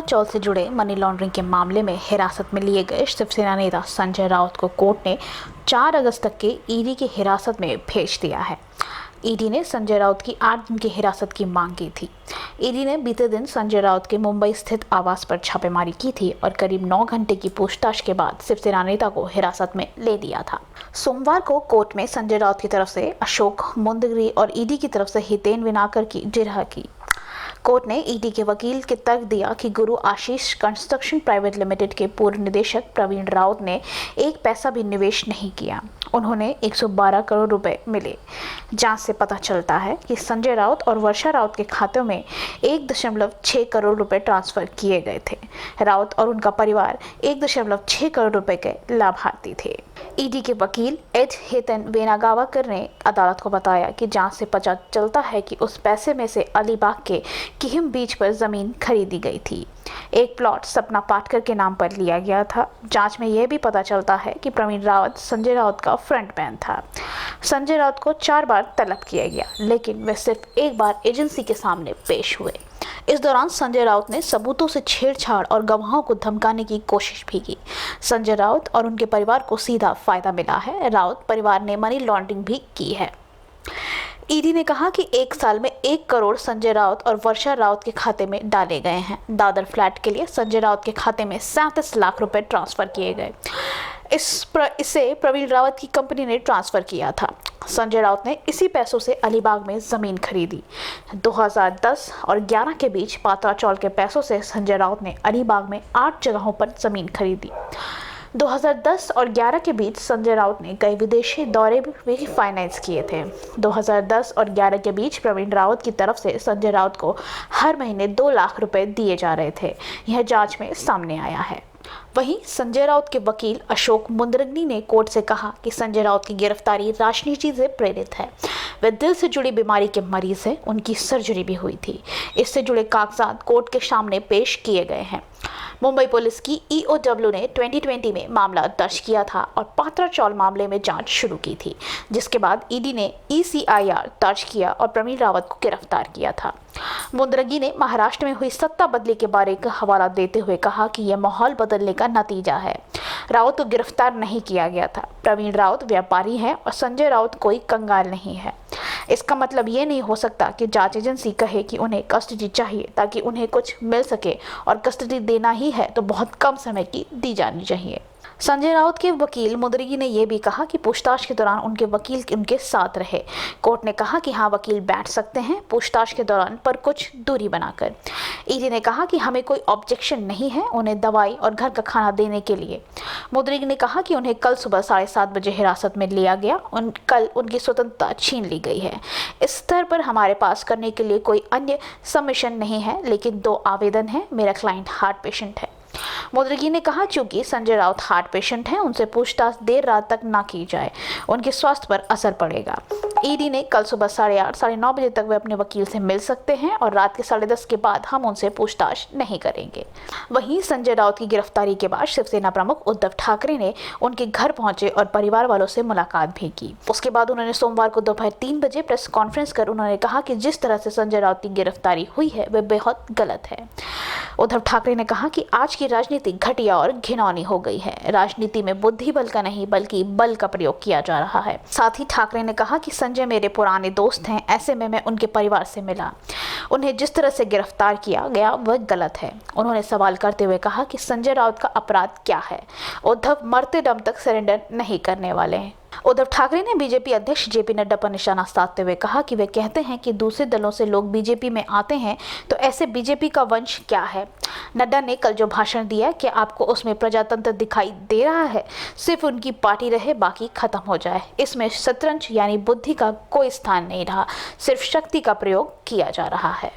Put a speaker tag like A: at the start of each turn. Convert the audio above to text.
A: चौल से जुड़े money laundering के मामले में हिरासत में लिए गए शिवसेना नेता संजय राउत को कोर्ट ने 4 अगस्त तक के ईडी की हिरासत में भेज दिया है। ईडी ने संजय राउत की 8 दिन की हिरासत की मांग की थी। ईडी ने बीते दिन संजय राउत के मुंबई स्थित आवास पर छापेमारी की थी और करीब 9 घंटे की पूछताछ के बाद शिवसेना नेता को हिरासत में ले लिया था। सोमवार को कोर्ट में संजय राउत की तरफ से अशोक मुंदगिरी और ईडी की तरफ से हितेन विनाकर की जिरह की। कोर्ट ने ईडी के वकील के तर्क दिया कि गुरु आशीष कंस्ट्रक्शन प्राइवेट लिमिटेड के पूर्व निदेशक प्रवीण राउत ने एक पैसा भी निवेश नहीं किया। उन्होंने 112 करोड़ रुपए मिले। जांच से पता चलता है कि संजय राउत और वर्षा राउत के खातों में 1.6 करोड़ रुपए ट्रांसफर किए गए थे। राउत और उनका परिवार 1.6 करोड़ रुपए के लाभार्थी थे। ईडी के वकील एच हेतन वेनागावकर ने अदालत को बताया कि जांच से पता चलता है कि उस पैसे में से अलीबाग के किहिम बीच पर जमीन खरीदी गई थी। एक प्लॉट सपना पाटकर के नाम पर लिया गया था। जांच में यह भी पता चलता है कि प्रवीण राउत संजय राउत का फ्रंट मैन था। संजय राउत को 4 बार तलब किया गया, लेकिन वे सिर्फ एक बार एजेंसी के सामने पेश हुए। इस दौरान संजय राउत ने सबूतों से छेड़छाड़ और गवाहों को धमकाने की कोशिश भी की। संजय राउत और उनके परिवार को सीधा फायदा मिला है। राउत परिवार ने मनी लॉन्ड्रिंग भी की है। ईडी ने कहा कि 1 साल में 1 करोड़ संजय राउत और वर्षा राउत के खाते में डाले गए हैं। दादर फ्लैट के लिए संजय राउत के खाते में 37 लाख रुपए ट्रांसफर किए गए। इसे प्रवीण रावत की कंपनी ने ट्रांसफर किया था। संजय राउत ने इसी पैसों से अलीबाग में जमीन खरीदी। 2010 और 11 के बीच पात्रा चौल के पैसों से संजय राउत ने अलीबाग में 8 जगहों पर जमीन खरीदी। 2010 और 11 के बीच संजय राउत ने कई विदेशी दौरे भी फाइनेंस किए थे। 2010 और 11 के बीच प्रवीण रावत की तरफ से संजय राउत को हर महीने 2 लाख रुपए दिए जा रहे थे। यह जांच में सामने आया है। वहीं संजय राउत के वकील अशोक मुंदगिरी ने कोर्ट से कहा कि संजय राउत की गिरफ्तारी राजनीति से प्रेरित है। वे दिल से जुड़ी बीमारी के मरीज हैं। उनकी सर्जरी भी हुई थी। इससे जुड़े कागजात कोर्ट के सामने पेश किए गए हैं। मुंबई पुलिस की EOW ने 2020 में मामला दर्ज किया था और पात्रा चौल मामले में जांच शुरू की थी, जिसके बाद ईडी ने ECIR दर्ज किया और प्रवीण रावत को गिरफ्तार किया था। मुंदगिरी ने महाराष्ट्र में हुई सत्ता बदली के बारे का हवाला देते हुए कहा कि यह माहौल बदलने का नतीजा है। रावत को गिरफ्तार नहीं किया गया था। प्रवीण रावत व्यापारी हैं और संजय राउत कोई कंगाल नहीं है। इसका मतलब ये नहीं हो सकता कि जांच एजेंसी कहे कि उन्हें कस्टडी चाहिए ताकि उन्हें कुछ मिल सके और कस्टडी देना ही है तो बहुत कम समय की दी जानी चाहिए। संजय राउत के वकील मुंदगिरी ने यह भी कहा कि पूछताछ के दौरान उनके वकील उनके साथ रहे। कोर्ट ने कहा कि हाँ, वकील बैठ सकते हैं पूछताछ के दौरान, पर कुछ दूरी बनाकर। ईडी ने कहा कि हमें कोई ऑब्जेक्शन नहीं है उन्हें दवाई और घर का खाना देने के लिए। मुंदगिरी ने कहा कि उन्हें कल सुबह 7:30 बजे हिरासत में लिया गया। कल उनकी स्वतंत्रता छीन ली गई है। इस स्तर पर हमारे पास करने के लिए कोई अन्य सबमिशन नहीं है, लेकिन 2 आवेदन हैं। मेरा क्लाइंट हार्ट पेशेंट है। मुंदगिरी ने कहा चूंकि संजय राउत हार्ट पेशेंट हैं, उनसे पूछताछ देर रात तक ना की जाए, उनके स्वास्थ्य पर असर पड़ेगा। ईडी ने कल सुबह 8:30 साढ़े 9 बजे तक वे अपने वकील से मिल सकते हैं और रात के 10:30 के बाद हम उनसे पूछताछ नहीं करेंगे। वहीं संजय राउत की गिरफ्तारी के बाद शिवसेना प्रमुख उद्धव ठाकरे ने उनके घर पहुंचे और परिवार वालों से मुलाकात भी की। उसके बाद उन्होंने सोमवार को दोपहर 3 बजे प्रेस कॉन्फ्रेंस कर उन्होंने कहा कि जिस तरह से संजय राउत की गिरफ्तारी हुई है वह बेहद गलत है। उद्धव ठाकरे ने कहा कि आज की राजनीति घटिया और घिनौनी हो गई है। राजनीति में बुद्धि बल का नहीं बल्कि बल का प्रयोग किया जा रहा है। साथ ही ठाकरे ने कहा कि संजय मेरे पुराने दोस्त हैं, ऐसे में मैं उनके परिवार से मिला। उन्हें जिस तरह से गिरफ्तार किया गया वह गलत है। उन्होंने सवाल करते हुए कहा कि संजय राउत का अपराध क्या है। उद्धव मरते दम तक सरेंडर नहीं करने वाले हैं। उद्धव ठाकरे ने बीजेपी अध्यक्ष JP नड्डा पर निशाना साधते हुए कहा कि वे कहते हैं कि दूसरे दलों से लोग बीजेपी में आते हैं, तो ऐसे बीजेपी का वंश क्या है। नड्डा ने कल जो भाषण दिया, क्या आपको उसमें प्रजातंत्र दिखाई दे रहा है? सिर्फ उनकी पार्टी रहे, बाकी खत्म हो जाए। इसमें शतरंज यानी बुद्धि का कोई स्थान नहीं रहा, सिर्फ शक्ति का प्रयोग किया जा रहा है।